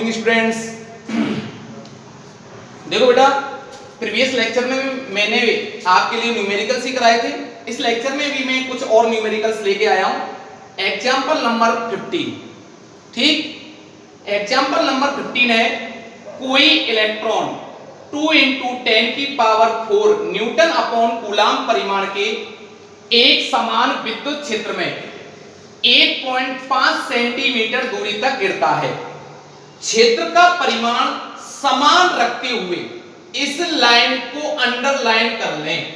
Morning students. देखो बेटा, previous lecture में मैंने आपके लिए न्यूमेरिकल्स ही कराए थे। इस लेक्चर में भी मैं कुछ और न्यूमेरिकल्स लेके आया हूं। Example number 15। ठीक, एग्जाम्पल नंबर 15 है, कोई इलेक्ट्रॉन 2 × 10⁴ न्यूटन अपॉन कूलाम परिमाण के एक समान विद्युत क्षेत्र में 1.5 सेंटीमीटर दूरी तक गिरता है। क्षेत्र का परिमाण समान रखते हुए इस लाइन को अंडरलाइन कर लें।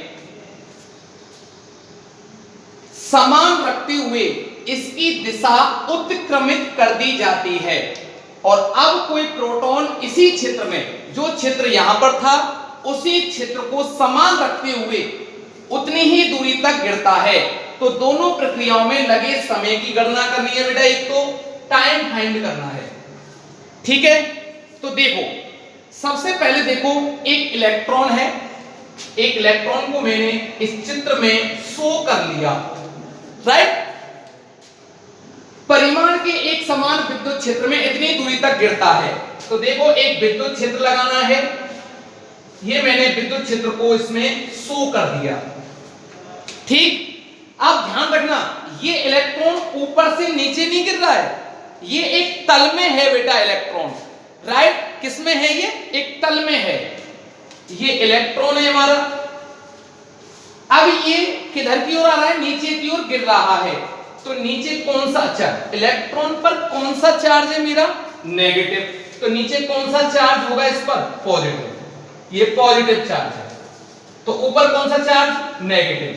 समान रखते हुए इसकी दिशा उत्क्रमित कर दी जाती है और अब कोई प्रोटॉन इसी क्षेत्र में, जो क्षेत्र यहां पर था, उसी क्षेत्र को समान रखते हुए उतनी ही दूरी तक गिरता है। तो दोनों प्रक्रियाओं में लगे समय की गणना करनी है बेटा। एक तो टाइम फाइंड करना है, ठीक है। तो देखो, सबसे पहले देखो, एक इलेक्ट्रॉन है। एक इलेक्ट्रॉन को मैंने इस चित्र में शो कर लिया, राइट। परिमाण के एक समान विद्युत क्षेत्र में इतनी दूरी तक गिरता है। तो देखो, एक विद्युत क्षेत्र लगाना है। ये मैंने विद्युत क्षेत्र को इसमें शो कर दिया, ठीक। अब ध्यान रखना, ये इलेक्ट्रॉन ऊपर से नीचे नहीं गिर रहा है, ये एक तल में है बेटा इलेक्ट्रॉन, राइट। किसमें है? ये एक तल में है। ये इलेक्ट्रॉन है हमारा। अब ये किधर की ओर आ रहा है? नीचे की ओर गिर रहा है। तो नीचे कौन सा चार्ज? इलेक्ट्रॉन पर कौन सा चार्ज है मेरा? नेगेटिव। तो नीचे कौन सा चार्ज होगा इस पर? पॉजिटिव। ये पॉजिटिव चार्ज है। तो ऊपर कौन सा चार्ज? नेगेटिव।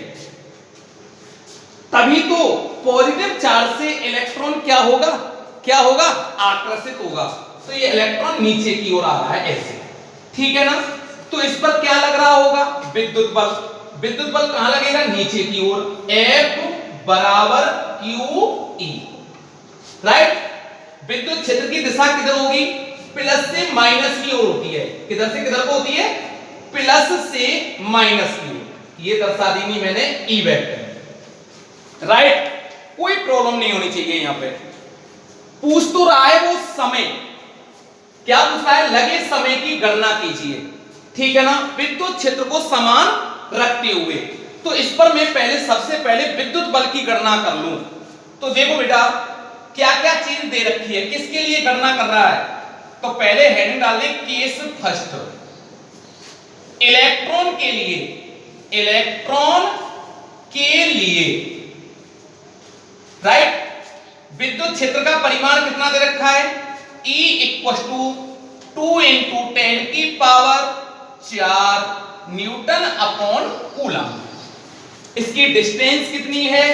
तभी तो पॉजिटिव चार्ज से इलेक्ट्रॉन क्या होगा? क्या होगा? आकर्षित होगा। तो ये इलेक्ट्रॉन नीचे की ओर आ रहा है ऐसे, ठीक है ना। तो इस पर क्या लग रहा होगा? विद्युत बल। विद्युत बल कहां लगेगा? नीचे की ओर। F बराबर QE, राइट। विद्युत क्षेत्र की दिशा किधर होगी? प्लस से माइनस की ओर होती है। किधर से किधर को होती है? प्लस से माइनस की ओर। ये दर्शा दी मैंने E वेक्टर, राइट। कोई प्रॉब्लम नहीं होनी चाहिए। यहां पे पूछ तो रहा है वो समय, क्या पूछ रहा है? लगे समय की गणना कीजिए, ठीक है ना, विद्युत क्षेत्र को समान रखते हुए। तो इस पर मैं सबसे पहले विद्युत बल की गणना कर लूं। तो देखो बेटा, क्या क्या चीज दे रखी है, किसके लिए गणना कर रहा है। तो पहले हेडिंग डाल दें, केस फर्स्ट, इलेक्ट्रॉन के लिए। इलेक्ट्रॉन के लिए, राइट। विद्युत क्षेत्र का परिमाण कितना दे रखा है? E = 2 × 10⁴ Newton upon coulomb. इसकी डिस्टेंस कितनी है?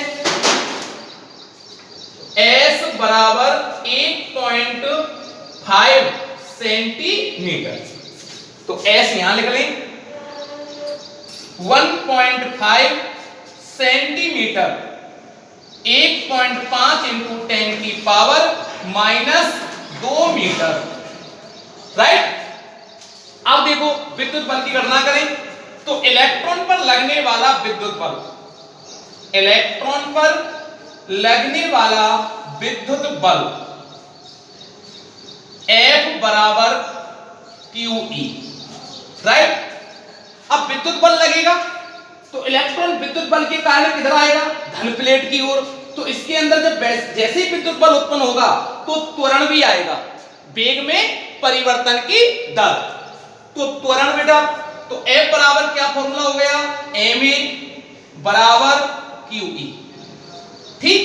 S बराबर 1.5 सेंटीमीटर। तो S यहां लिख लें, 1.5 सेंटीमीटर, 1.5 × 10⁻² मीटर, राइट। अब देखो, विद्युत बल की गणना करें। तो इलेक्ट्रॉन पर लगने वाला विद्युत बल, इलेक्ट्रॉन पर लगने वाला विद्युत बल F बराबर QE, राइट। अब विद्युत बल लगेगा तो इलेक्ट्रॉन विद्युत बल के कारण किधर आएगा? धन प्लेट की ओर। तो इसके अंदर जब जैसे ही विद्युत बल उत्पन्न होगा तो त्वरण भी आएगा, वेग में परिवर्तन की दर। तो त्वरण बेटा, तो F बराबर क्या फॉर्मूला हो गया? ma बराबर QE, ठीक।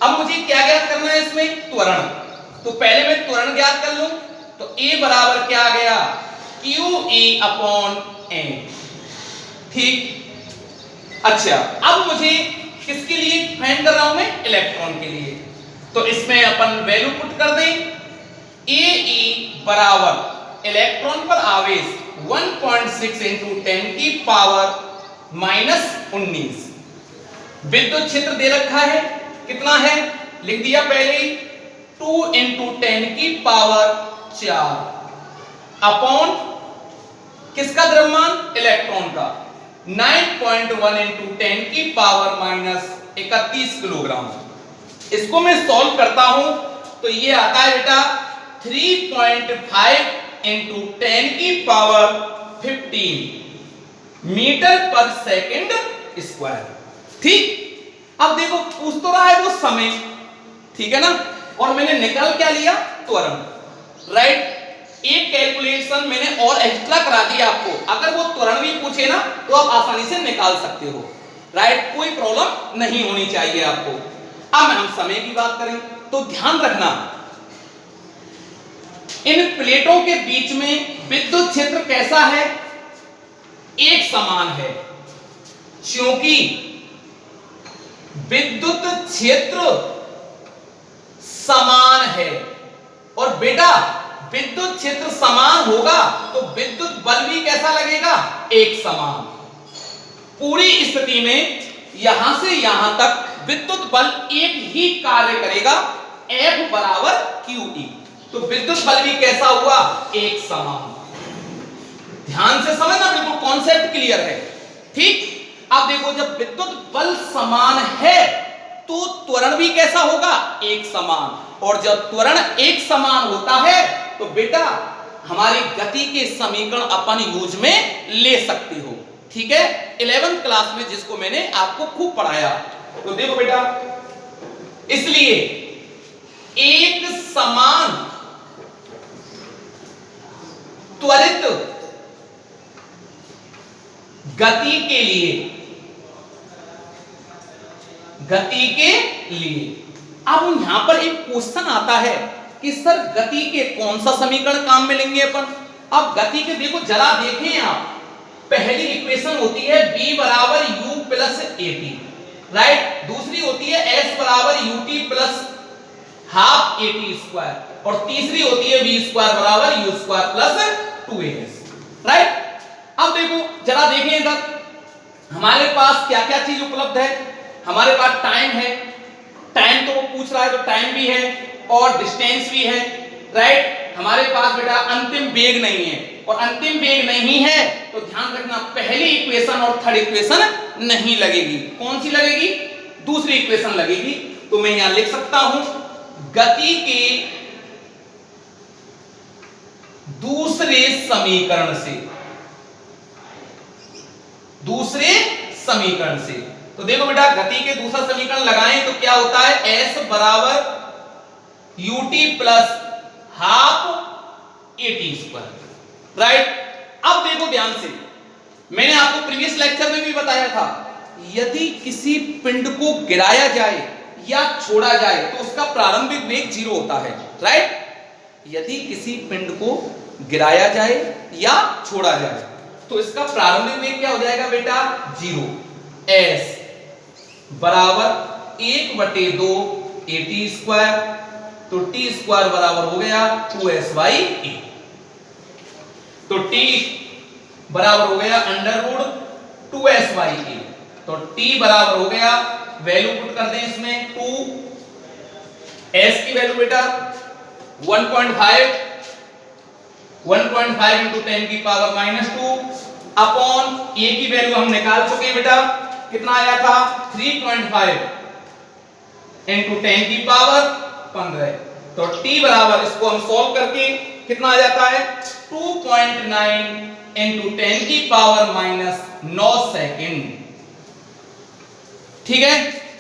अब मुझे क्या ज्ञात करना है इसमें? त्वरण। तो पहले मैं त्वरण ज्ञात कर लूं। तो A बराबर क्या आ गया? QE/m, ठीक। अच्छा, अब मुझे किसके लिए फाइंड कर रहा हूं मैं? इलेक्ट्रॉन के लिए। तो इसमें अपन वैल्यू पुट कर दें। AE बराबर इलेक्ट्रॉन पर आवेश 1.6 × 10⁻⁻19। विद्युत क्षेत्र दे रखा है, कितना है? लिख दिया पहले ही, 2 × 10⁴ अपॉन किसका द्रव्यमान? इलेक्ट्रॉन का। 9.1 × 10⁻31 किलोग्राम। इसको मैं सॉल्व करता हूं तो ये आता है बेटा 3.5 इंटू 10 की पावर 15 मीटर पर सेकंड स्क्वायर। ठीक, अब देखो पूछ तो रहा है वो समय, ठीक है ना, और मैंने निकाल क्या लिया, त्वरण, राइट। एक कैलकुलेशन मैंने और एक्स्ट्रा करा दिया आपको, अगर वो त्वरण भी पूछे ना तो आप आसानी से निकाल सकते हो, राइट, कोई प्रॉब्लम नहीं होनी चाहिए आपको। अब हम समय की बात करें तो ध्यान रखना, इन प्लेटों के बीच में विद्युत क्षेत्र कैसा है, एक समान है, क्योंकि विद्युत क्षेत्र समान है। और बेटा विद्युत क्षेत्र समान होगा तो विद्युत बल भी कैसा लगेगा, एक समान। पूरी स्थिति में यहां से यहां तक विद्युत बल एक ही कार्य करेगा, F बराबर QE। तो विद्युत बल भी कैसा हुआ, एक समान। ध्यान से समझना, बिल्कुल कॉन्सेप्ट क्लियर है। ठीक, अब देखो जब विद्युत बल समान है तो त्वरण भी कैसा होगा, एक समान। और जब त्वरण एक समान होता है तो बेटा हमारी गति के समीकरण अपन यूज में ले सकते हो, ठीक है, 11th क्लास में जिसको मैंने आपको खूब पढ़ाया। तो देखो बेटा, इसलिए एक समान त्वरित गति के लिए अब यहां पर एक क्वेश्चन आता है कि सर गति के कौन सा समीकरण काम में लेंगे अपन। अब गति के देखो जरा देखें आप, पहली इक्वेशन होती है b बराबर u प्लस at, राइट। दूसरी होती है s बराबर ut plus half at square, और तीसरी होती है v स्क्वायर बराबर u square plus 2as, right. अब देखो जरा देखें इधर, हमारे पास क्या क्या चीज उपलब्ध है, हमारे पास टाइम है, टाइम तो वो पूछ रहा है तो टाइम भी है और डिस्टेंस भी है, राइट। हमारे पास बेटा अंतिम वेग नहीं है, और अंतिम वेग नहीं है तो ध्यान रखना पहली इक्वेशन और थर्ड इक्वेशन नहीं लगेगी। कौन सी लगेगी, दूसरी इक्वेशन लगेगी। तो मैं यहां लिख सकता हूं गति के दूसरे समीकरण से। तो देखो बेटा गति के दूसरा समीकरण लगाएं तो क्या होता है, s बराबर ut plus half at square, right. अब देखो ध्यान से, मैंने आपको प्रीवियस लेक्चर में भी बताया था, यदि किसी पिंड को गिराया जाए या छोड़ा जाए तो उसका प्रारंभिक वेग 0 होता है, राइट। यदि किसी पिंड को गिराया जाए या छोड़ा जाए तो इसका प्रारंभिक वेग क्या हो जाएगा बेटा, 0। s बराबर 1/2 at स्क्वायर, तो t स्क्वायर बराबर हो गया 2s/a, तो t बराबर हो गया √ 2s/a, तो t बराबर हो गया, वैल्यू पुट कर दें इसमें 2, s की वैल्यू बेटा 1.5 इंटू 10 की पावर -2 अपॉन a की वैल्यू हम निकाल चुके बेटा, कितना आया था 3.5 इंटू 10 की पावर 15, तो t बराबर इसको हम सॉल्व करके कितना आ जाता है 2.9 इंटू 10 की पावर -9 सेकेंड, ठीक है।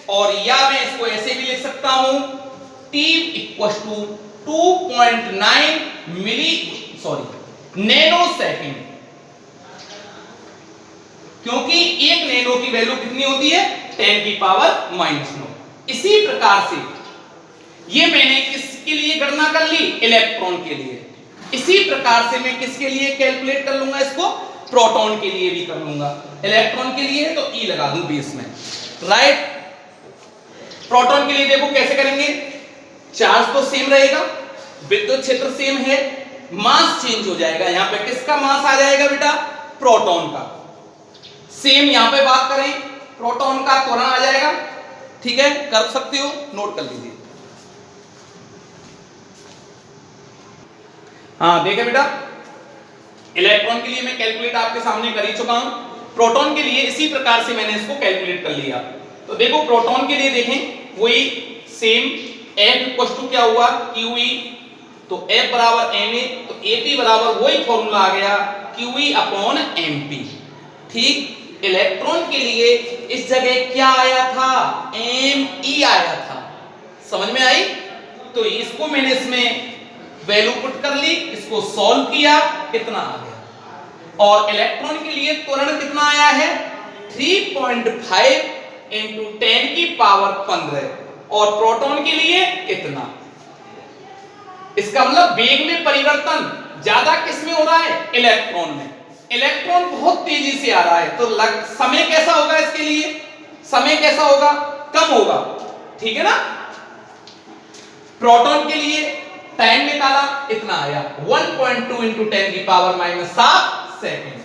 और या मैं इसको ऐसे भी लिख सकता हूं t equal to 2.9 nanosecond, क्योंकि एक नैनो की वैल्यू कितनी होती है 10 की पावर -9। इसी प्रकार से ये मैंने किसके लिए गणना कर ली, इलेक्ट्रॉन के लिए। इसी प्रकार से मैं किसके लिए कैलकुलेट कर लूंगा इसको, प्रोटॉन के लिए भी कर लूंगा। इलेक्ट्रॉन के लिए तो E लगा दूं बेस में, राइट। प्रोटॉन के लिए देखो कैसे करेंगे, चार्ज तो सेम रहेगा, विद्युत क्षेत्र सेम है, मास चेंज हो जाएगा। यहां पे किसका मास आ जाएगा बेटा, प्रोटॉन का। सेम यहां पे बात करें प्रोटॉन का त्वरण आ जाएगा, ठीक है, कर सकते हो, नोट कर लीजिए। हाँ देखें बेटा, इलेक्ट्रॉन के लिए मैं कैलकुलेट आपके सामने कर ही चुका हूं, प्रोटॉन के लिए इसी प्रकार से मैंने इसको कैलकुलेट कर लिया। तो देखो प्रोटॉन के लिए देखें वही सेम, F इक्वल टू क्या हुआ QE तो F बराबर ma, तो AP बराबर वही फॉर्मूला आ गया QE अपॉन MP। ठीक, इलेक्ट्रॉन के लिए इस जगह क्या आया था, Me आया था, समझ में आई। तो इसको मैंने इसमें वैल्यू पुट कर ली, इसको सॉल्व किया, इतना आ गया। और इलेक्ट्रॉन के लिए त्वरण कितना आया है, 3.5 इंटू 10 की पावर 15, और प्रोटॉन के लिए इतना। इसका मतलब वेग में परिवर्तन ज्यादा किस में हो रहा है, इलेक्ट्रॉन में। इलेक्ट्रॉन बहुत तेजी से आ रहा है, तो समय कैसा होगा इसके लिए, समय कैसा होगा, कम होगा, ठीक है ना। प्रोटॉन के लिए टाइम निकाला, इतना आया 1.2 इंटू 10 की पावर -7 सेकेंड।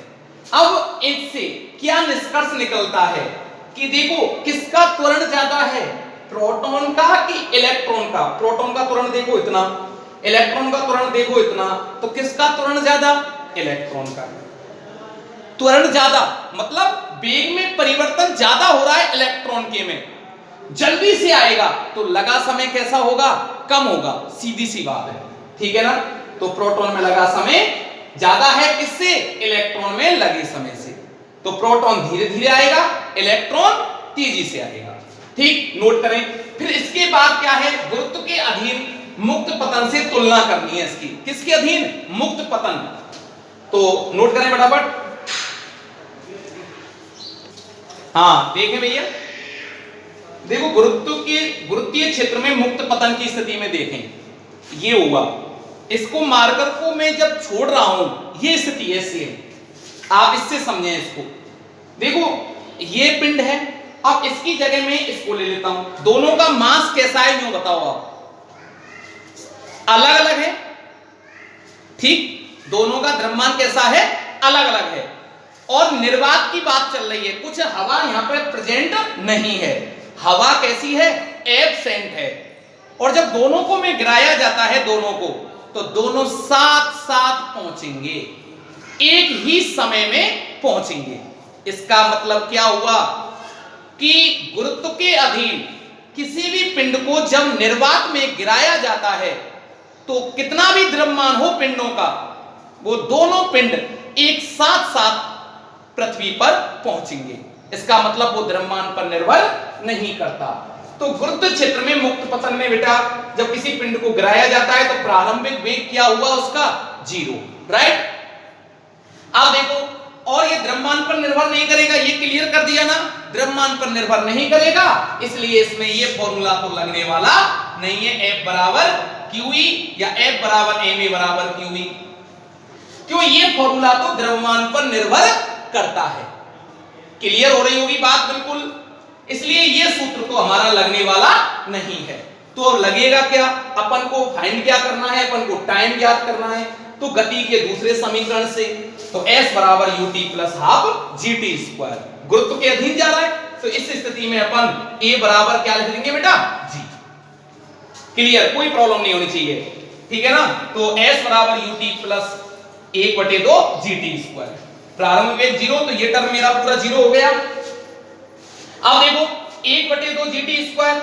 अब इससे क्या निष्कर्ष निकलता है कि देखो किसका त्वरण ज्यादा है, प्रोटॉन का कि इलेक्ट्रॉन का। प्रोटॉन का त्वरण देखो इतना, इलेक्ट्रॉन का त्वरण देखो इतना, तो किसका त्वरण ज्यादा, इलेक्ट्रॉन का त्वरण ज्यादा, मतलब वेग में परिवर्तन ज्यादा हो रहा है इलेक्ट्रॉन के में, जल्दी से आएगा, तो लगा समय कैसा होगा, कम होगा, सीधी सी बात है, ठीक है ना। तो प्रोटॉन में लगा समय ज्यादा है किससे, इलेक्ट्रॉन में लगे समय से। तो प्रोटॉन धीरे धीरे आएगा, इलेक्ट्रॉन तेजी से आएगा। ठीक, नोट करें। फिर इसके बाद क्या है, गुरुत्व के अधीन मुक्त पतन से तुलना करनी है इसकी। किसके अधीन, मुक्त पतन। तो नोट करें फटाफट। हाँ देखें भैया, देखो गुरुत्वीय क्षेत्र में मुक्त पतन की स्थिति में देखें, ये हुआ, इसको मार्कर को मैं जब छोड़ रहा हूं, ये स्थिति है सेम, आप इससे समझें इसको। देखो ये पिंड है, अब इसकी जगह में इसको ले लेता हूं, दोनों का मास कैसा है यूं बताओ आप, अलग अलग है, ठीक, दोनों का द्रव्यमान कैसा है, अलग अलग है। और निर्वात की बात चल रही है, कुछ हवा यहां पर प्रेजेंट नहीं है, हवा कैसी है, एब्सेंट है। और जब दोनों को में गिराया जाता है, दोनों को, तो दोनों साथ साथ पहुंचेंगे, एक ही समय में पहुंचेंगे। इसका मतलब क्या हुआ कि गुरुत्व के अधीन किसी भी पिंड को जब निर्वात में गिराया जाता है, तो कितना भी द्रव्यमान हो पिंडों का, वो दोनों पिंड एक साथ साथ पृथ्वी पर पहुंचेंगे। इसका मतलब वो द्रव्यमान पर निर्भर नहीं करता। तो गुरुत्व क्षेत्र में मुक्त पतन में बेटा जब किसी पिंड को गिराया जाता है, तो प्रारंभिक वेग क्या हुआ उसका, 0, राइट। अब देखो, और ये द्रव्यमान पर निर्भर नहीं करेगा, ये क्लियर कर दिया ना, द्रव्यमान पर निर्भर नहीं करेगा, इसलिए इसमें ये फॉर्मूला तो लगने वाला नहीं है, F बराबर QE या F बराबर ma बराबर QE। क्यों, ये फॉर्मूला तो द्रव्यमान पर निर्भर करता है। क्लियर हो रही होगी बात बिल्कुल, इसलिए ये सूत्र तो हमारा लगने वाला नहीं है। तो लगेगा क्या, अपन को फाइंड क्या करना है, अपन को टाइम ज्ञात करना है। तो गति के दूसरे समीकरण से, तो S बराबर ut plus half gt square, गुरुत्व के अधीन जा रहा है, तो इस स्थिति में अपन A बराबर क्या लिख देंगे बेटा, g। क्लियर, कोई प्रॉब्लम नहीं होनी चाहिए, ठीक है ना। तो S बराबर ut प्लस 1/2 gt स्क्वायर, प्रारंभ वेग 0, तो ये टर्म मेरा पूरा 0 हो गया। अब देखो 1/2 gt स्क्वायर,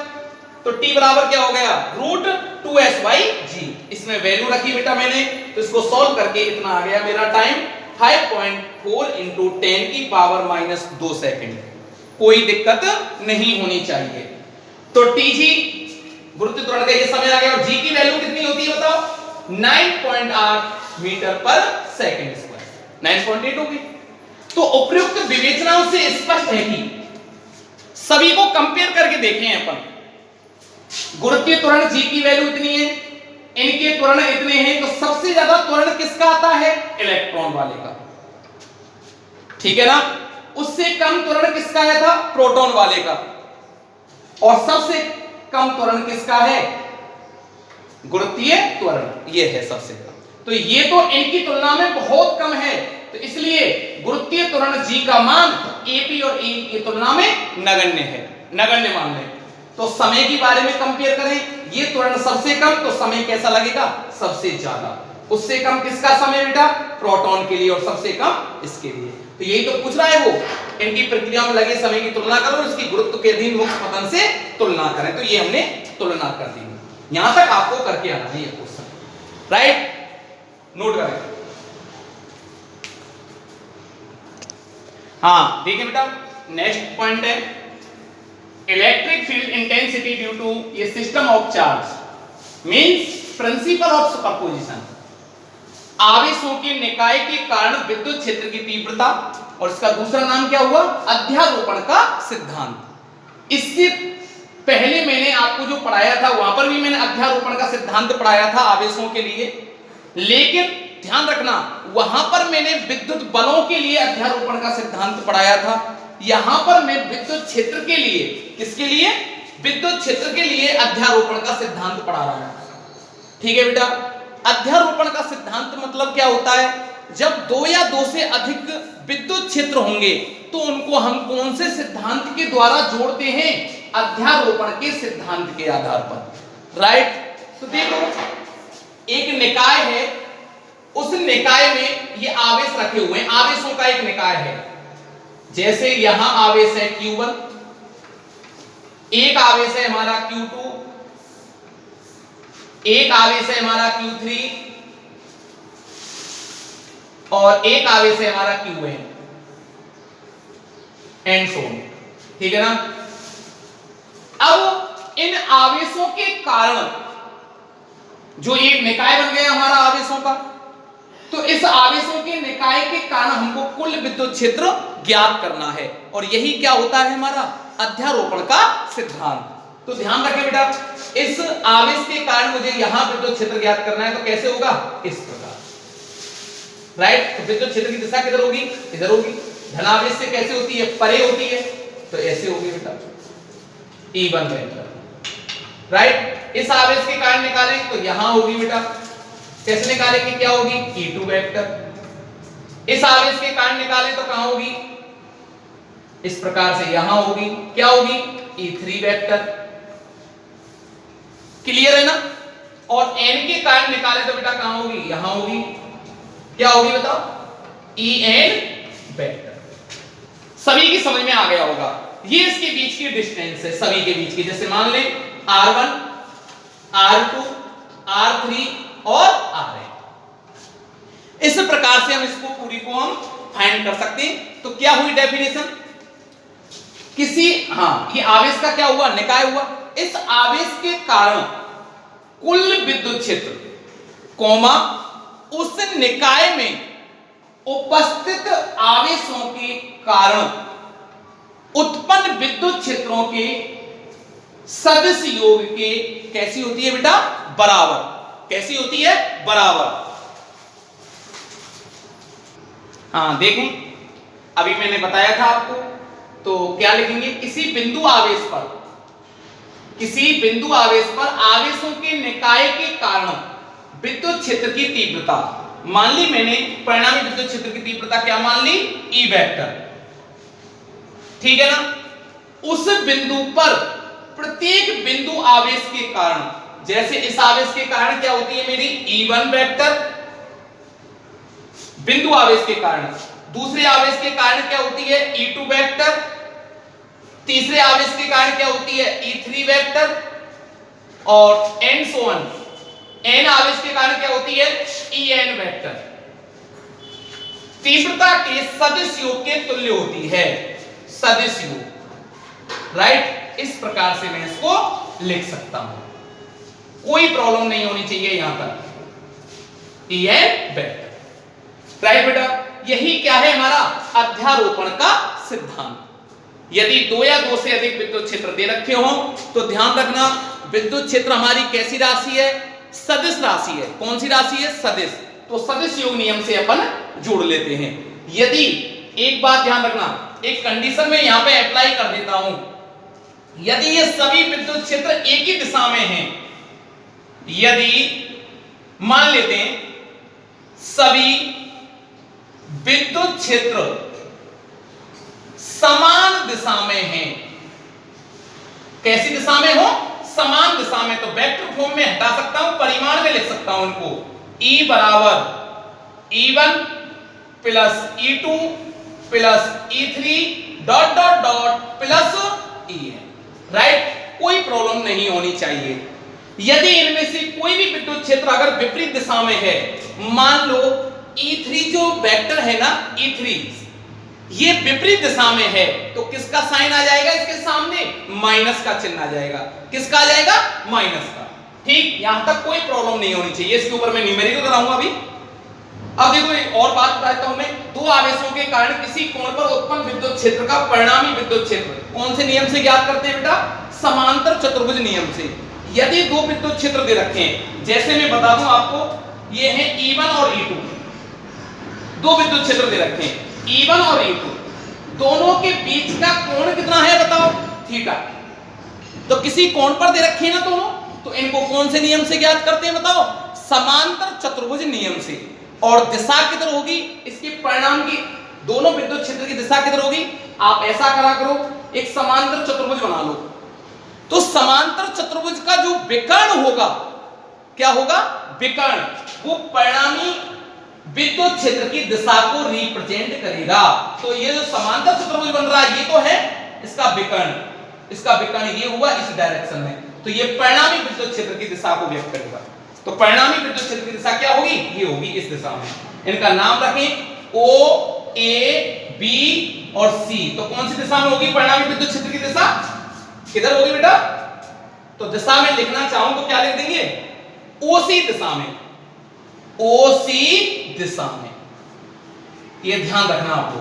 तो t बराबर क्या हो गया, √2s/g। इसमें वैल्यू रखी बेटा मैंने, तो इसको सॉल्व करके इतना आ गया मेरा टाइम 5.4 इंटू 10 की पावर -2 सेकेंड। कोई दिक्कत नहीं होनी चाहिए। तो tg गुरुत्व त्वरण का ये समय आ गया, और g की वैल्यू कितनी होती है बताओ, 9.8 मीटर पर सेकेंड स्क्वायर, 9.8 होगी। तो उपयुक्त विवेचनाओं से स्पष्ट है कि सभी को कंपेयर करके देखें अपन, गुरुत्वीय त्वरण g की वैल्यू इतनी है, इनके त्वरण इतने हैं, तो सबसे ज्यादा त्वरण किसका आता है, इलेक्ट्रॉन वाले का, ठीक है ना। उससे कम त्वरण किसका आया था, प्रोटॉन वाले का, और सबसे कम त्वरण किसका है, गुरुत्वीय त्वरण, ये है सबसे कम। तो ये तो इनकी तुलना में बहुत कम है, तो इसलिए गुरुत्वीय त्वरण g का मान AP और E की तुलना में नगण्य है, नगण्य मान लें। तो समय के बारे में कंपेयर करें, ये त्वरण सबसे कम, तो समय कैसा लगेगा, सबसे ज्यादा। उससे कम किसका समय बेटा, प्रोटॉन के लिए, और सबसे कम इसके लिए। तो यही तो पूछ रहा है वो, इनकी प्रक्रिया में लगे समय की तुलना करो, इसकी गुरुत्व के अधीन मुक्त पतन से तुलना करें। तो ये हमने तुलना कर दी, यहां तक आपको करके आना है ये क्वेश्चन, राइट, नोट करें। हाँ देखिए बेटा, नेक्स्ट पॉइंट है electric field intensity due to ये system of charge means principle of superposition. आवेशों के निकाय के कारण विद्युत क्षेत्र की तीव्रता, और इसका दूसरा नाम क्या हुआ, अध्यारोपण का सिद्धांत। इससे पहले मैंने आपको जो पढ़ाया था वहां पर भी मैंने अध्यारोपण का सिद्धांत पढ़ाया था आवेशों के लिए, लेकिन ध्यान रखना वहां पर मैंने विद्युत बलों के लिए अध्यारोपण का सिद्धांत पढ़ाया था। यहां पर मैं विद्युत क्षेत्र के लिए, किसके लिए, विद्युत क्षेत्र के लिए अध्यारोपण का सिद्धांत पढ़ा रहा हूं। ठीक है बेटा, अध्यारोपण का सिद्धांत मतलब क्या होता है, जब दो या दो से अधिक विद्युत क्षेत्र होंगे तो उनको हम कौन से सिद्धांत के द्वारा जोड़ते हैं, अध्यारोपण के सिद्धांत के आधार पर। राइट, तो देखो एक निकाय है, उस निकाय में ये आवेश रखे हुए हैं, आवेशों का एक निकाय है। जैसे यहां आवेश है Q1, एक आवेश है हमारा Q2, एक आवेश है हमारा Q3 और एक आवेश है हमारा Qn एंड सो ऑन। ठीक है ना। अब इन आवेशों के कारण जो एक निकाय बन गया हमारा आवेशों का, तो इस आवेशों के निकाय के कारण हमको कुल विद्युत क्षेत्र ज्ञात करना है, और यही क्या होता है हमारा अध्यारोपण का सिद्धांत। तो ध्यान रखें बेटा, इस आवेश के कारण मुझे यहां विद्युत क्षेत्र ज्ञात करना है, तो कैसे होगा, इस प्रकार। राइट, तो विद्युत क्षेत्र की दिशा किधर होगी, इधर होगी। धनावेश से कैसे होती है, परे होती है, तो ऐसे होगी बेटा, E1 वेक्टर। राइट, इस आवेश के कारण निकालें तो यहां होगी बेटा, कैसे निकालेंगे, क्या होगी, E2 वेक्टर। इस आवेश के कारण निकालें तो कहां होगी, इस प्रकार से यहां होगी, क्या होगी, E3 वेक्टर। क्लियर है ना। और n के कारण निकालें तो बेटा कहां होगी, यहां होगी, क्या होगी बताओ, En वेक्टर। सभी की समझ में आ गया होगा, ये इसके बीच की डिस्टेंस है, सभी के बीच की। जैसे मान लें R1, R2, R3 और Rn। इस प्रकार से हम इसको पूरी को हम फाइंड कर सकते हैं। तो क्या हुई डेफिनेशन, किसी, हाँ ये आवेश का क्या हुआ, निकाय हुआ। इस आवेश के कारण कुल विद्युत क्षेत्र कोमा उस निकाय में उपस्थित आवेशों के कारण उत्पन्न विद्युत क्षेत्रों के सदिश योग के कैसी होती है बेटा, बराबर। कैसी होती है, बराबर। हाँ देखो, अभी मैंने बताया था आपको, तो क्या लिखेंगे, किसी बिंदु आवेश पर, किसी बिंदु आवेश पर आवेशों के निकाय के कारण विद्युत क्षेत्र की तीव्रता, मान ली मैंने परिणामी विद्युत क्षेत्र की तीव्रता क्या मान ली, E वेक्टर। ठीक है ना। उस बिंदु पर प्रत्येक बिंदु आवेश के कारण, जैसे इस आवेश के कारण क्या होती है मेरी E1 वेक्टर बिंदु आवेश के कारण, दूसरे आवेश के कारण क्या होती है E2 वेक्टर, तीसरे आवेश के कारण क्या होती है E3 वेक्टर, और एंड सो ऑन, n आवेश के कारण क्या होती है En वेक्टर। तीव्रता के सदिश योग के तुल्य होती है, सदिश योग। राइट, इस प्रकार से मैं इसको लिख सकता हूं, कोई प्रॉब्लम नहीं होनी चाहिए यहां तक, En वेक्टर। राइट बेटा, यही क्या है हमारा अध्यारोपण का सिद्धांत। यदि दो या दो से अधिक विद्युत क्षेत्र दे रखे हो तो ध्यान रखना, विद्युत क्षेत्र हमारी कैसी राशि है, सदिश राशि है। कौन सी राशि है, सदिश। तो सदिश योग नियम से अपन जोड़ लेते हैं। यदि, एक बात ध्यान रखना, एक कंडीशन में यहां पे अप्लाई कर देता हूं, यदि ये सभी विद्युत क्षेत्र एक ही दिशा में हैं, यदि मान लेते हैं सभी विद्युत क्षेत्र समान दिशा में हैं, कैसी दिशा में हो, समान दिशा में, तो वेक्टर फॉर्म में हटा सकता हूं, परिमाण में लिख सकता हूं इनको, E बराबर E1 plus E2 plus E3 dot dot dot plus En। Right, कोई प्रॉब्लम नहीं होनी चाहिए। यदि इनमें से कोई भी विद्युत क्षेत्र अगर विपरीत दिशा में है, मान लो E3 जो वेक्टर है ना, E3 ये विपरीत दिशा में है, तो किसका साइन आ जाएगा इसके सामने? माइनस का चिन्ह आ जाएगा। किसका आ जाएगा? माइनस का। ठीक, यहां तक कोई प्रॉब्लम नहीं होनी चाहिए। इसके ऊपर मैं न्यूमेरिकल कराऊंगा अभी। अब देखो एक और बात बताता हूं मैं, दो आवेशों के कारण किसी कोण पर उत्पन्न विद्युत क्षेत्र का परिणामी विद्युत क्षेत्र कौन से नियम से ज्ञात करते हैं बेटा? समांतर चतुर्भुज नियम से। यदि दो विद्युत क्षेत्र दे रखे हैं, जैसे मैं बता दूं आपको, ये है E1 और E2, दो विद्युत क्षेत्र दे रखे हैं E1 और E2, दोनों के बीच का कोण कितना है बताओ? थीटा। तो किसी कोण पर दे रखे हैं ना दोनों, तो इनको कौन से नियम से ज्ञात करते हैं बताओ? समांतर चतुर्भुज नियम से। और दिशा किधर होगी इसके परिणाम की? दोनों विद्युत क्षेत्र की दिशा किधर होगी? आप ऐसा करा करो, एक समांतर चतुर्भुज बना लो, तो समांतर चतुर्भुज का जो विकर्ण होगा, क्या होगा? विकर्ण, वो परिणामी विद्युत क्षेत्र की दिशा को रिप्रेजेंट करेगा। तो ये जो समांतर चतुर्भुज बन रहा है, ये तो है इसका विकर्ण, इसका विकर्ण ये हुआ इस डायरेक्शन में, तो ये परिणामी विद्युत क्षेत्र की दिशा को व्यक्त करेगा। तो परिणामी विद्युत क्षेत्र की दिशा क्या होगी? ये होगी इस दिशा में। इनका नाम रखें O, A, B और C। तो कौन सी दिशा में होगी परिणामी विद्युत क्षेत्र की दिशा? किधर होगी बेटा? तो दिशा में लिखना चाहूं तो क्या लिख देंगे? OC दिशा में, OC दिशा में। ये ध्यान रखना आपको।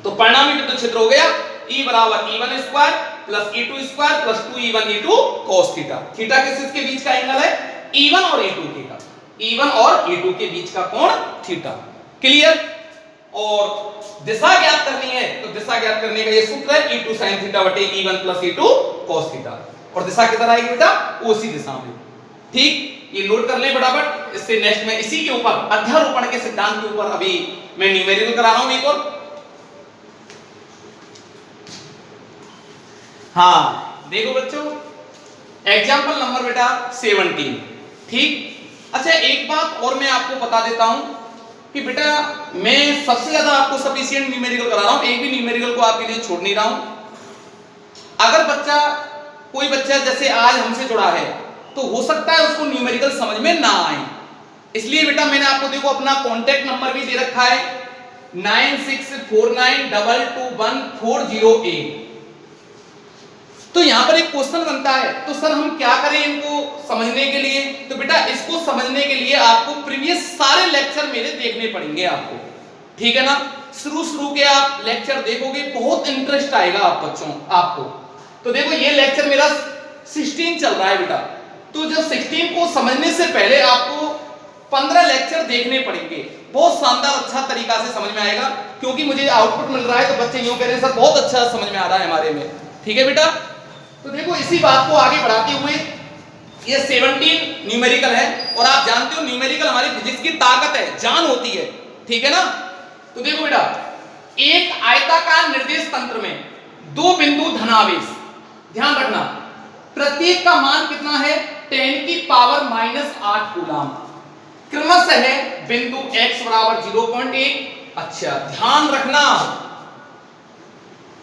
तो परिणामी विद्युत क्षेत्र हो गया E बराबर E1 square plus E2 square plus 2E1 E2 cos theta. Theta किसके बीच का एंगल है? E1 और E2 के का, E1 और E2 के बीच का कोण थीटा। क्लियर? और दिशा ज्ञात करनी है, तो दिशा ज्ञात करने का ये सूत्र है E2 sin थीटा बटे E1 plus E2 cos theta. और दिशा किधर आएगी बेटा? OC दिशा में। ठीक, ये नोट कर ले फटाफट। इससे नेक्स्ट में इसी के ऊपर अध्यारोपण के सिद्धांत के ऊपर अभी मैं न्यूमेरिकल करा रहा हूं एक और। हाँ देखो बच्चों, एग्जाम्पल नंबर बेटा 17। ठीक, अच्छा एक बात और मैं आपको बता देता हूं कि बेटा मैं सबसे ज्यादा आपको सफिशिएंट न्यूमेरिकल करा रहा हूं, एक भी न्यूमेरिकल को आपके लिए छोड़ नहीं रहा हूं। अगर बच्चा, कोई बच्चा जैसे आज हमसे जुड़ा है, तो हो सकता है उसको न्यूमेरिकल समझ में ना आए, इसलिए बेटा मैंने आपको देखो अपना कांटेक्ट नंबर भी दे रखा है 9649221408। तो यहां पर एक क्वेश्चन बनता है, तो सर हम क्या करें इनको समझने के लिए? तो बेटा इसको समझने के लिए आपको प्रीवियस सारे लेक्चर मेरे देखने पड़ेंगे आपको, ठीक है ना? शुरू के आप लेक्चर देखोगे, बहुत इंटरेस्ट आएगा आप बच्चों आपको। तो देखो ये लेक्चर मेरा 16 चल रहा है बेटा, तो जब 16 को समझने से पहले आपको 15 लेक्चर देखने पड़ेंगे, बहुत शानदार अच्छा तरीका से समझ में आएगा, क्योंकि मुझे आउटपुट मिल रहा है तो बच्चे यूं कह रहे हैं सर बहुत अच्छा समझ में आ रहा है हमारे में। ठीक है बेटा, तो देखो इसी बात को आगे बढ़ाते हुए ये 17 न्यूमेरिकल है, और आप जानते हो न्यूमेरिकल हमारी फिजिक्स की ताकत है, जान होती है, ठीक है ना? तो देखो बेटा, एक आयताकार निर्देश तंत्र में दो बिंदु धनावेश, ध्यान रखना, प्रत्येक का मान कितना है? 10 की पावर -8 कूलम, क्रमशः है बिंदु x बराबर 0.1। अच्छा ध्यान रखना,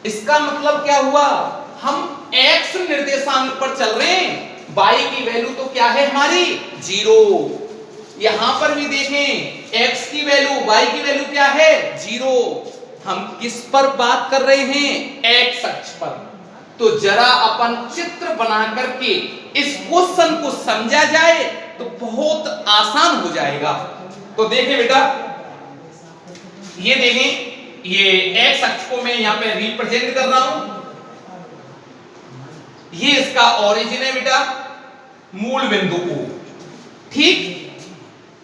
इसका मतलब क्या हुआ? हम x निर्देशांक पर चल रहे हैं, y की वैल्यू तो क्या है हमारी? 0। यहां पर भी देखें x की वैल्यू, y की वैल्यू क्या है? 0। हम किस पर बात कर रहे हैं? x अक्ष पर। तो जरा अपन चित्र बना करके इस क्वेश्चन को समझा जाए तो बहुत आसान हो जाएगा। तो देखें बेटा, ये देखें, ये x अक्ष को मैं यहां पे रिप्रेजेंट कर रहा हूं, ये इसका ओरिजिन है बेटा, मूल बिंदु को। ठीक,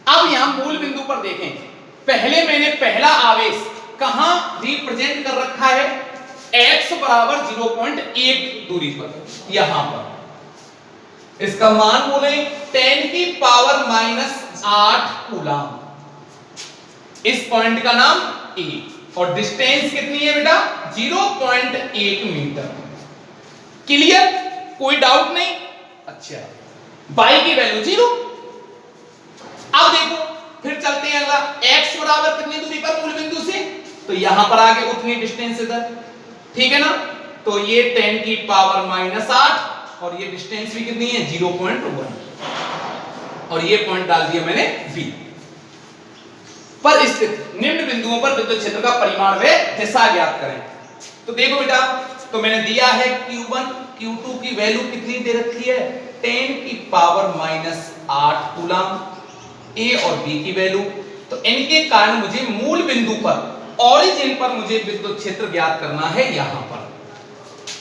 अब यहां मूल बिंदु पर देखें, पहले मैंने पहला आवेश कहां रिप्रेजेंट कर रखा है? x बराबर 0.1 दूरी पर, यहां पर। इसका मान बोले 10 की पावर -8 कूलम। इस पॉइंट का नाम A, और डिस्टेंस कितनी है बेटा? 0.1 मीटर। क्लियर? कोई डाउट नहीं? अच्छा, y की वैल्यू 0। अब देखो फिर चलते हैं अगला, x बराबर कितनी दूरी पर मूल बिंदु से? तो यहां पर आगे उतनी डिस्टेंस इधर, ठीक है ना? तो ये 10 की पावर -8 और ये डिस्टेंस भी कितनी है 0.1 और ये पॉइंट डाल दिया मैंने V पर स्थित निम्न बिंदुओं पर विद्युत क्षेत्र का परिमाण व दिशा ज्ञात करें। तो देखो बेटा, तो मैंने दिया है Q1 Q2 की वैल्यू कितनी दे रखी है 10 की पावर -8 कूलम, A और B की वैल्यू। तो इनके कारण मुझे मूल बिंदु पर ओरिजिन पर मुझे विद्युत क्षेत्र ज्ञात करना है यहां पर।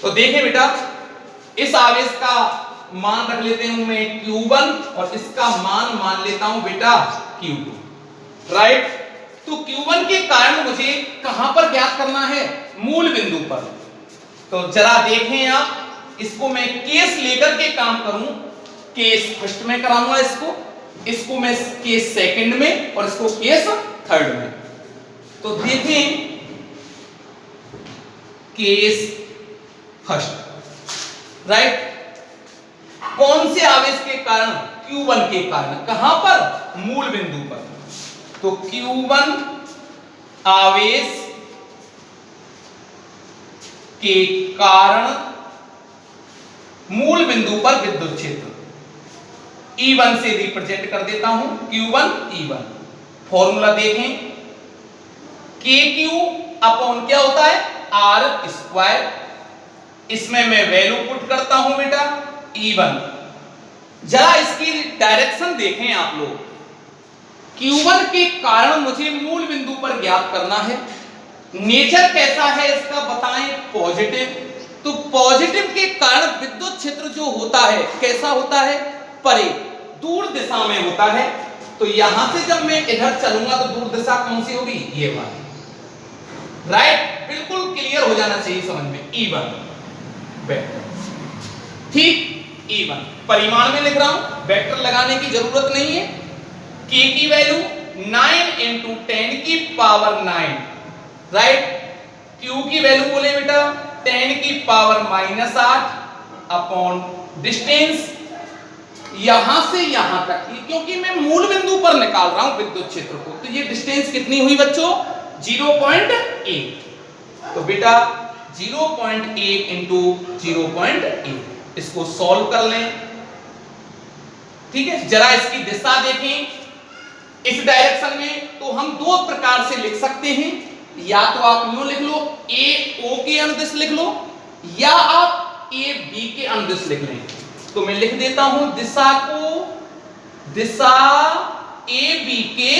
तो देखिए बेटा, इस आवेश का मान रख लेते हूं मैं Q1 और इसका मान मान लेता हूं बेटा Q2, राइट। तो Q1 के कारण मुझे कहां पर ज्ञात करना है मूल बिंदु पर। तो जरा देखें आप, इसको मैं केस लेकर के काम करूं, केस फर्स्ट में कराऊंगा, इसको मैं केस सेकंड में और इसको केस थर्ड में। तो देखें केस फर्स्ट, राइट। कौन से आवेश के कारण Q1 के कारण, कहां पर मूल बिंदु पर। तो Q1 आवेश के कारण मूल बिंदु पर विद्युत क्षेत्र E1 से रिप्रेजेंट कर देता हूं, Q1 E1। फॉर्मूला देखें, KQ अपॉन क्या होता है R स्क्वायर, इसमें मैं वैल्यू पुट करता हूं बेटा E1। जरा इसकी डायरेक्शन देखें आप लोग, Q1 के कारण मुझे मूल बिंदु पर ज्ञात करना है। नेचर कैसा है इसका बताएं, पॉजिटिव। तो पॉजिटिव के कारण विद्युत क्षेत्र जो होता है कैसा होता है, परे दूर दिशा में होता है। तो यहां से जब मैं इधर चलूंगा तो दूर दिशा कौन सी होगी, ये वाली, राइट। बिल्कुल क्लियर हो जाना चाहिए समझ में, E1 वेक्टर, ठीक। E1 परिमाण में लिख रहा हूं, वेक्टर लगाने की जरूरत नहीं है। K की वैल्यू 9 इंटू 10 की पावर 9, राइट। Q की वैल्यू बोले बेटा 10 की पावर -8 अपॉन डिस्टेंस यहां से यहां तक, क्योंकि मैं मूल बिंदु पर निकाल रहा हूं विद्युत क्षेत्र को। तो ये डिस्टेंस कितनी हुई बच्चों 0.8। तो बेटा 0.8 इंटू 0.8, इसको सॉल्व कर लें, ठीक है। जरा इसकी दिशा देखें, इस डायरेक्शन में तो हम दो प्रकार से लिख सकते हैं, या तो आप यूं लिख लो A O के अनुदिश लिख लो, या आप A B के अनुदिश लिख लें। तो मैं लिख देता हूं दिशा को, दिशा A B के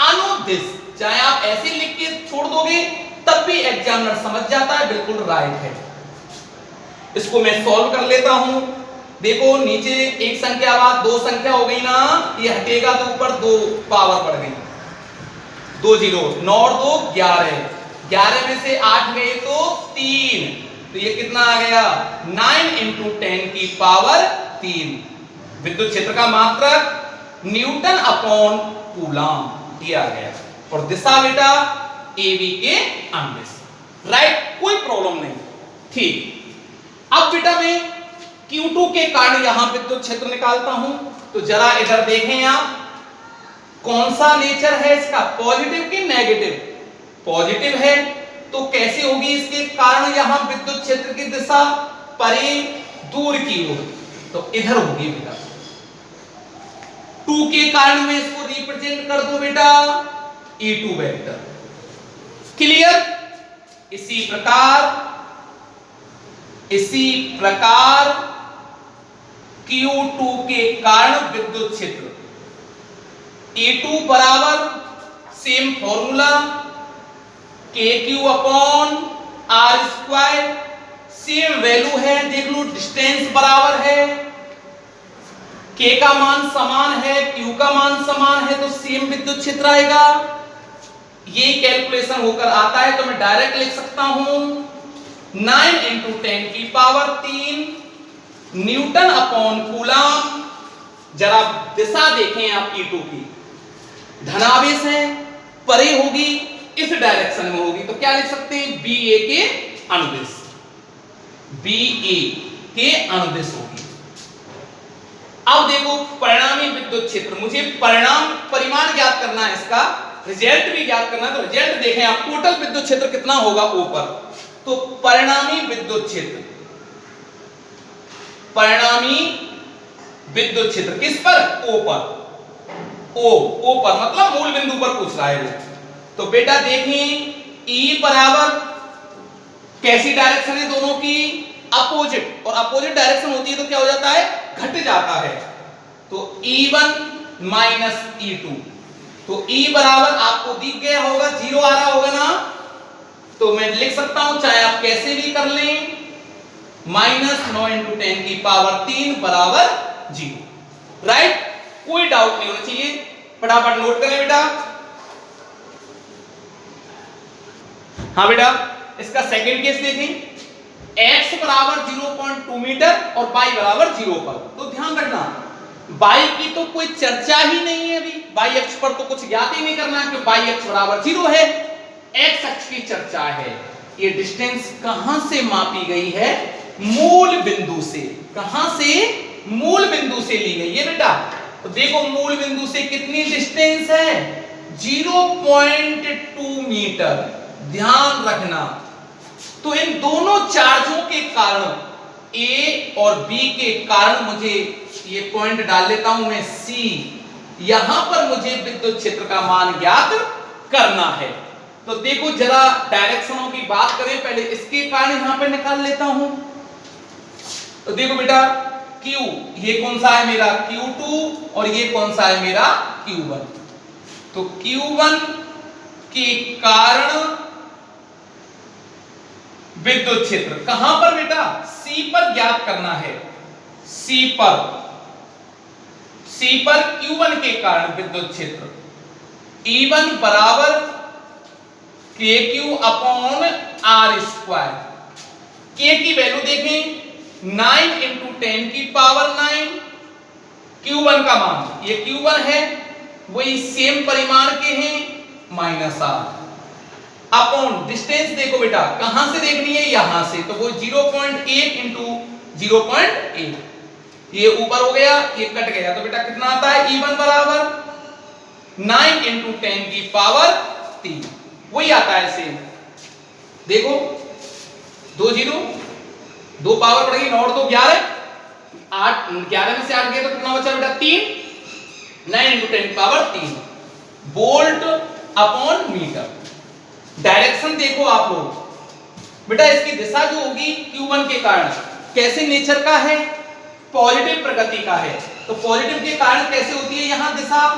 अनुदिश। चाहे आप ऐसे लिख के छोड़ दोगे तब भी एग्जामिनर समझ जाता है, बिल्कुल राइट है। इसको मैं सॉल्व कर लेता हूं। देखो नीचे एक संख्या बाद दो संख्या हो गई ना, ये हटेगा तो ऊपर 2 पावर बढ़ गई, 2 जीरो, 9 और 2 11, 11 में से 8 गए तो 3, तो ये कितना आ गया 9 इंटू 10 की पावर 3। विद्युत क्षेत्र का मात्रक न्यूटन अपॉन कूलम, ये आ गया। और दिशा बेटा AB के अनुदिश, राइट, कोई प्रॉब्लम नहीं, ठीक। अब बेटा मैं Q2 के कारण यहां विद्युत क्षेत्र निकालता हूं। तो जरा इधर देखें आप, कौन सा नेचर है इसका, पॉजिटिव कि नेगेटिव, पॉजिटिव है। तो कैसे होगी इसके कारण यहां विद्युत क्षेत्र की दिशा परे दूर की ओर, तो इधर होगी बेटा। 2 के कारण में इसको रिप्रेजेंट कर दो बेटा E2 वेक्टर, क्लियर। इसी प्रकार Q2 के कारण विद्युत क्षेत्र E2 बराबर same formula KQ upon R square, same value है, देख लो डिस्टेंस बराबर है, K का मान समान है, Q का मान समान है, तो सेम विद्युत क्षेत्र आएगा। ये कैलकुलेशन होकर आता है, तो मैं डायरेक्ट लिख सकता हूं 9 इंटू 10 की पावर 3 न्यूटन अपॉन कूलम। जरा दिशा देखें आप E2 की, धनावेश है, परे होगी, इस डायरेक्शन में होगी, तो क्या लिख सकते हैं BA के अनुदिश, BA के अनुदिश होगी। अब देखो परिणामी विद्युत क्षेत्र, मुझे परिमाण ज्ञात करना है, इसका रिजल्ट भी ज्ञात करना है। तो रिजल्ट देखें आप, टोटल विद्युत क्षेत्र कितना होगा ऊपर, तो परिणामी विद्युत क्षेत्र परिणामी विद्युत क्षेत्र किस पर? ओ पर। ओ पर मतलब मूल बिंदु पर पूछ रहा है वो। तो बेटा देखें E बराबर कैसी डायरेक्शन है दोनों की? अपोजिट, और अपोजिट डायरेक्शन होती है तो क्या हो जाता है? घट जाता है। तो E1 माइनस E2, तो E बराबर आपको दिख गया होगा, 0 आ रहा होगा ना, तो मैं लिख सकता हूं चाहे आप कैसे भी कर लें, माइनस 9 इंटू 10 की पावर 3 बराबर 0। राइट, कोई डाउट नहीं होना चाहिए। फटाफट नोट करें बेटा। हाँ बेटा, इसका सेकंड केस देखें। x बराबर 0.2 मीटर और y बराबर 0 पर। तो ध्यान रखना y की तो कोई चर्चा ही नहीं है अभी, y अक्ष पर तो कुछ ज्ञात ही नहीं करना है क्योंकि y अक्ष बराबर 0 है। x अक्ष की चर्चा है। ये डिस्टेंस कहां से मापी गई है? मूल बिंदु से। कहां से? मूल बिंदु से ली गई है बेटा। तो देखो मूल बिंदु से कितनी डिस्टेंस है? 0.2 मीटर। ध्यान रखना। तो इन दोनों चार्जों के कारण A और B के कारण मुझे ये पॉइंट डाल लेता हूं मैं C, यहां पर मुझे विद्युत क्षेत्र का मान ज्ञात करना है। तो देखो जरा डायरेक्शनों की बात करें, पहले इसके कारण यहां पे निकाल लेता हूं। तो देखो बेटा Q, ये कौन सा है मेरा? Q2 और ये कौन सा है मेरा? Q1। तो Q1 के कारण विद्युत क्षेत्र कहां पर बेटा? C पर ज्ञात करना है। C पर Q1 के कारण विद्युत क्षेत्र E1 बराबर KQ upon R square. K की वैल्यू देखें 9 इंटू 10 की पावर 9, Q1 का मान, ये Q1 है, वही सेम परिमाण के हैं -R अपॉन डिस्टेंस देखो बेटा कहां से देखनी है? यहां से, तो वो 0.8 इंटू 0.8, ये ऊपर हो गया, ये कट गया, तो बेटा कितना आता है? E1 बराबर 9 इंटू 10 की पावर 3, वही आता है सेम। देखो 2 0, 2 पावर पड़ेगी 9 और 2 11, 8, 11 में से 8 गया तो कितना बचा बेटा? 3, 9 इंटू 10 की power 3 volt upon metre. Direction देखो आप लोग बेटा, इसकी दिशा जो होगी Q1 के कारण कैसे नेचर का है? पॉजिटिव प्रकृति का है। तो पॉजिटिव के कारण कैसे होती है? यहां दिशा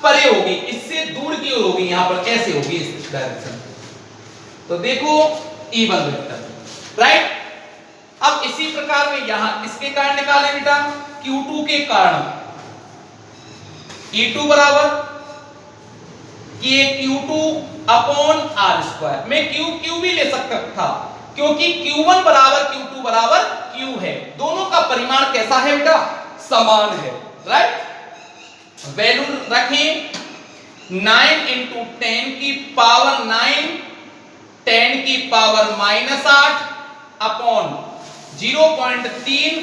परे होगी, इससे दूर की ओर होगी, यहां पर कैसे होगी? इस डायरेक्शन। तो देखो E1 वेक्टर, राइट। अब इसी प्रकार में यहां इसके कारण निकालें बेटा, Q2 के कारण E2 बराबर Q2 अपॉन R स्क्वायर। मैं Q भी ले सकता था क्योंकि Q1 बराबर Q2 बराबर Q है, दोनों का परिमाण कैसा है बेटा? समान है, राइट। वैल्यू रखें 9 इंटू 10 की पावर 9, 10 की पावर -8 अपॉन 0.3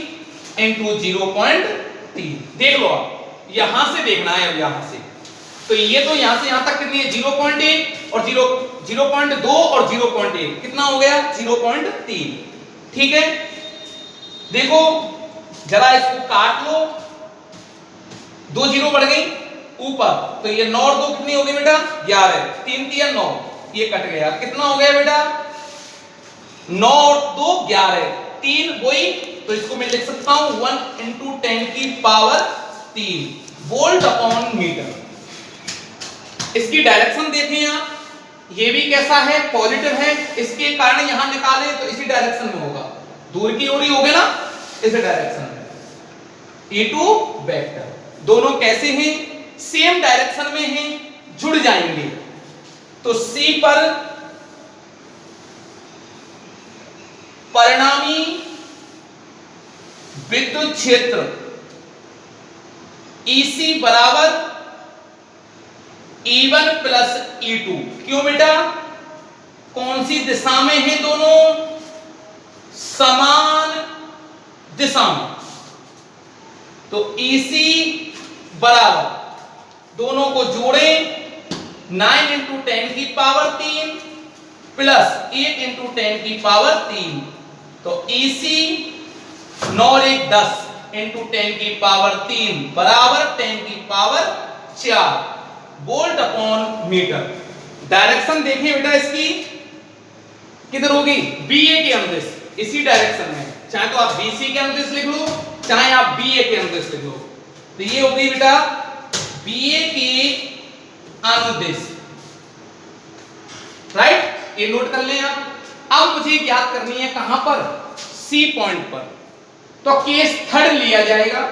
इंटू 0.3। देख लो आप, यहां से देखना है, अब यहां से तो ये तो यहां से यहां तक कितनी है? 0.1 और 0.2 और 0.1 कितना हो गया? 0.3। ठीक है, देखो जरा इसको काट लो, 2 0 बढ़ गई ऊपर, तो ये 9 और 2 कितनी हो गई बेटा? 11, 3 3 9, ये कट गया, कितना हो गया बेटा? 9 और 2 11, 3 वही, तो इसको मैं लिख सकता हूं 1 इंटू 10 की पावर 3 वोल्ट अपॉन मीटर। इसकी डायरेक्शन देखें आप, ये भी कैसा है? पॉजिटिव है, इसके कारण यहां निकाले तो इसी डायरेक्शन में होगा, दूर की ओर ही होगा ना, इस डायरेक्शन में। E2 वेक्टर दोनों कैसे हैं? सेम डायरेक्शन में हैं, जुड़ जाएंगे। तो C पर परिणामी विद्युत क्षेत्र EC बराबर E1 प्लस E2। क्यों बेटा? कौन सी दिशा में है? दोनों समान दिशा में। तो EC बराबर, दोनों को जोड़ें 9 इंटू 10 की पावर 3 प्लस 8 इंटू 10 की पावर 3, तो EC 9 और 1 10 इंटू 10 की पावर 3 बराबर 10 की power 4 volt upon metre. Direction देखें बेटा इसकी किधर होगी, BA के अनुदिश, इसी डायरेक्शन में। चाहे तो आप BC के अनुदिश लिख लो, चाहे आप BA के अनुदिश लिख लो। तो ये होगी बेटा BA की अनुदिश, राइट, ये नोट कर लें आप। अब मुझे ज्ञात करनी है कहां पर, C पॉइंट पर। तो केस थर्ड लिया जाएगा,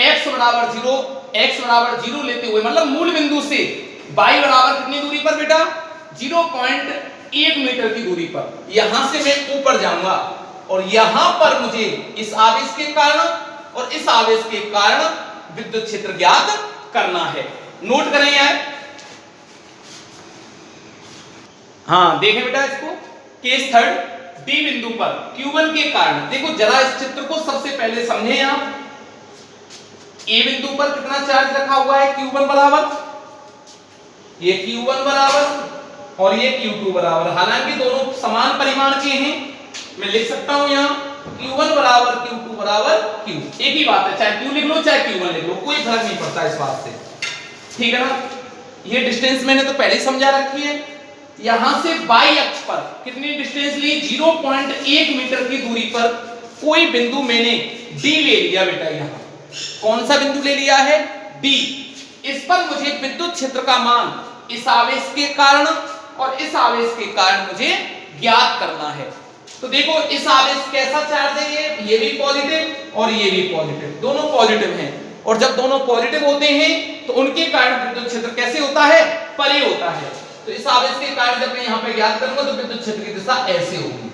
x बराबर 0, x बराबर 0 लेते हुए मतलब मूल बिंदु से y बराबर कितनी दूरी पर बेटा, 0.1 मीटर की दूरी पर। यहां से मैं ऊपर जाऊंगा और यहां पर मुझे इस आवेश के कारण और इस आवेश के कारण विद्युत क्षेत्र ज्ञात करना है। नोट करें यार, हाँ देखें बेटा इसको, केस थर्ड D बिंदु पर Q1 के कारण। देखो जरा इस चित्र को सबसे पहले समझें आप। A बिंदु पर कितना चार्ज रखा हुआ है, Q1 बराबर, ये Q1 बराबर और ये Q2 बराबर। हालांकि दोनों समान परिमाण के हैं, मैं लिख सकता हूं यहां Q1 बराबर Q2 बराबर Q, एक ही बात है, चाहे Q लिख लो चाहे Q1 लिख लो, कोई फर्क नहीं पड़ता इस बात से, ठीक है ना। ये डिस्टेंस मैंने तो पहले ही समझा रखी है। यहां से y अक्ष पर कितनी डिस्टेंस ली, 0.1 मीटर की दूरी पर कोई बिंदु मैंने D ले लिया बेटा। यहां कौन सा बिंदु ले लिया है, D। इस पर मुझे विद्युत क्षेत्र का मान इस आवेश के कारण और इस आवेश के कारण मुझे ज्ञात करना है। तो देखो इस आवेश कैसा चार्ज है, ये भी पॉजिटिव और ये भी पॉजिटिव, दोनों पॉजिटिव हैं। और जब दोनों पॉजिटिव होते हैं तो उनके कारण विद्युत क्षेत्र कैसे होता है, परे होता है। तो इस आवेश के कारण जब मैं यहां पे ज्ञात करूंगा तो विद्युत क्षेत्र की दिशा ऐसे होगी।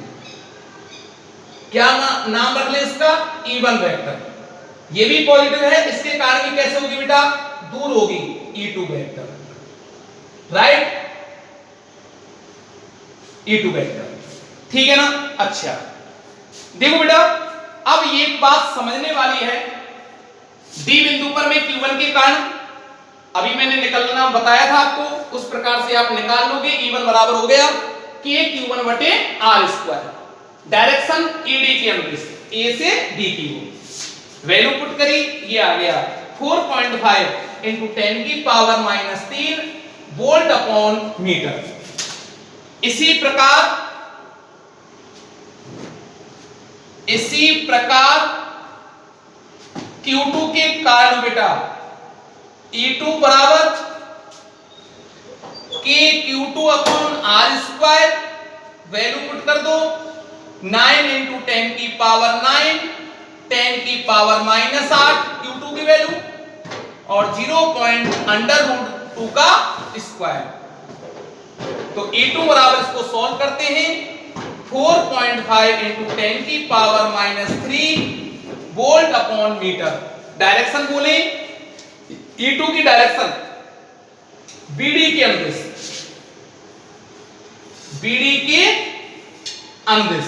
क्या नाम रख ले इसका, E1 वेक्टर। ये भी पॉजिटिव है, इसके कारण भी कैसे होगी बेटा, दूर होगी, E2 vector, right, E2 vector, ठीक है ना। अच्छा देखो बेटा, अब ये बात समझने वाली है, D बिंदु पर मैं Q1 के कारण, अभी मैंने निकालना बताया था आपको, उस प्रकार से आप निकाल लोगे। E1 बराबर हो गया KQ1 बटे R स्क्वायर। डायरेक्शन ED की अनुदिश, A से D की हो, वैल्यू पुट करी, ये आ गया 4.5 इंटू 10 की पावर -3 वोल्ट अपॉन मीटर। इसी प्रकार Q2 के कारण बेटा E2 बराबर KQ2 upon R square, value put कर दो, 9 इंटू 10 की पावर 9, 10 की पावर -8 Q2 की वैल्यू और 0.√2 का स्क्वायर। तो E2 बराबर इसको सॉल्व करते हैं, 4.5 इंटू 10 की power -3 volt upon metre. Direction बोले E2 की डायरेक्शन BD के अनुदिश, BD के अनुदिश,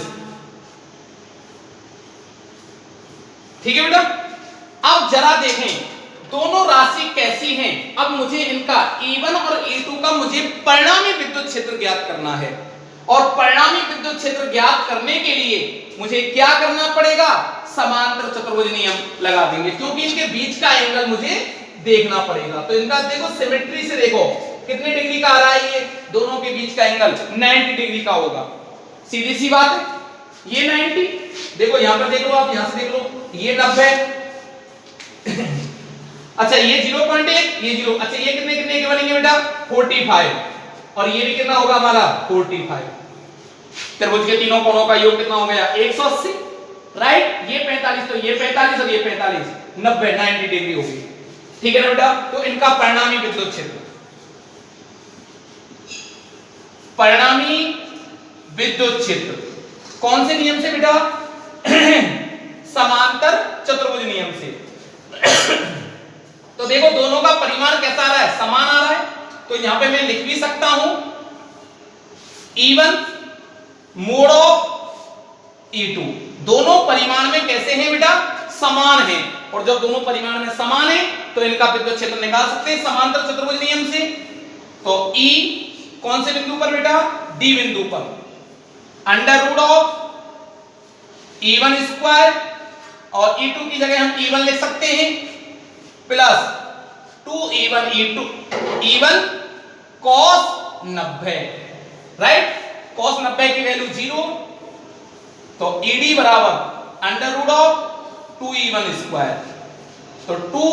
ठीक है बेटा। अब जरा देखें दोनों राशि कैसी हैं। अब मुझे इनका E1 और E2 का मुझे परिणामी विद्युत क्षेत्र ज्ञात करना है, और परिणामी विद्युत क्षेत्र ज्ञात करने के लिए मुझे क्या करना पड़ेगा, समांतर चतुर्भुज नियम लगा देंगे, क्योंकि इनके बीच का एंगल मुझे देखना पड़ेगा। तो इनका देखो सिमेट्री से देखो कितने डिग्री का आ रहा है, ये दोनों के बीच का एंगल 90 डिग्री का होगा, सीधी सी बात है। ये 90, देखो यहां पर देख लो आप, यहां से देख लो, ये 90, अच्छा ये 0.1, ये 0, अच्छा ये कितने कितने के बनेंगे बेटा, 45, और ये भी कितना होगा हमारा 45। त्रिभुज के तीनों कोणों का योग कितना हो गया, 180, राइट। ये 45, तो ये 45 और ये 45, 90, 90 डिग्री होगी, ठीक है ना बेटा। तो इनका परिणामी विद्युत क्षेत्र, परिणामी विद्युत क्षेत्र कौन से नियम से बेटा, समांतर चतुर्भुज नियम से। तो देखो दोनों का परिमाण कैसा आ रहा है, समान आ रहा है। तो यहां पे मैं लिख भी सकता हूं E1 मोड ऑफ E2, दोनों परिमाण में कैसे हैं बेटा, समान हैं। और जब दोनों परिमाण में समान है तो इनका विद्युत क्षेत्र निकाल सकते हैं समांतर चतुर्भुज नियम से। तो E कौन से बिंदु पर बेटा, D बिंदु पर, under root of E1 square और E2 की जगह हम E1 लिख सकते हैं plus 2E1 E1 cos 90, right. cos 90 की वैल्यू 0, तो ED बराबर under root of 2E1 square, तो 2,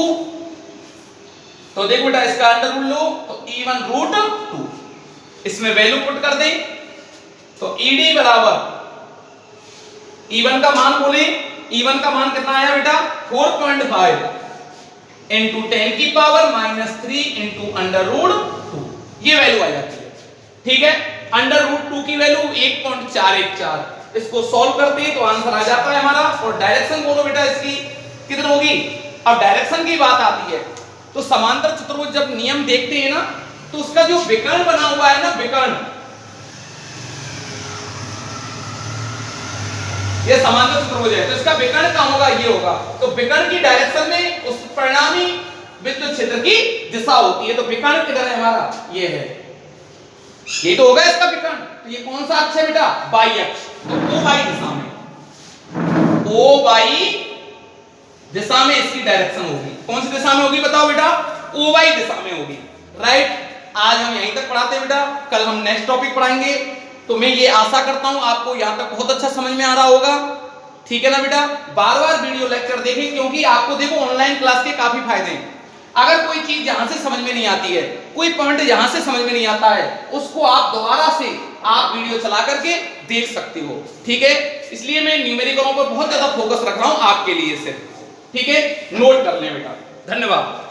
तो देखो बेटा इसका अंडर रूट लो तो E1 रूट 2, इसमें वैल्यू पुट कर दें तो ED बराबर E1 का मान बोले, E1 का मान कितना आया बेटा 4.5 इंटू 10 की पावर -3 इंटू अंडर रूट 2, ये वैल्यू आ जाती है, ठीक है। अंडर रूट 2 की वैल्यू 1.414, इसको सॉल्व करते हैं तो आंसर आ जाता है हमारा। और डायरेक्शन बोलो बेटा इसकी कितनी होगी। अब डायरेक्शन की बात आती है तो समांतर चतुर्भुज जब नियम देखते हैं ना तो उसका जो विकर्ण बना हुआ है ना, विकर्ण, ये समांतर चतुर्भुज है तो इसका विकर्ण कहां होगा, ये होगा। तो विकर्ण की डायरेक्शन में उस परिणामी विद्युत क्षेत्र की दिशा होती है। तो विकर्ण किधर है हमारा, ये है, ये तो होगा इसका विकर्ण। तो ये कौन सा अक्ष है बेटा, वाई अक्ष। तो O वाई दिशा में, O वाई दिशा में इसकी डायरेक्शन होगी। कौन सी दिशा में होगी बताओ बेटा, O वाई दिशा में होगी, राइट। आज हम यहीं तक पढ़ाते हैं बेटा, कल हम नेक्स्ट टॉपिक पढ़ाएंगे। तो मैं ये आशा करता हूं आपको यहां तक बहुत अच्छा समझ में आ रहा होगा, ठीक है ना बेटा। बार बार वीडियो लेक्चर देखें क्योंकि आपको देखो ऑनलाइन क्लास के काफी फायदे हैं। अगर कोई चीज यहां से समझ में नहीं आती है, कोई पॉइंट यहां से समझ में नहीं आता है, उसको आप दोबारा से आप वीडियो चला करके देख सकते हो, ठीक है। इसलिए मैं न्यूमेरिकलों पर बहुत ज्यादा फोकस रख रहा हूं आपके लिए सिर्फ, ठीक है। नोट कर लें बेटा, धन्यवाद।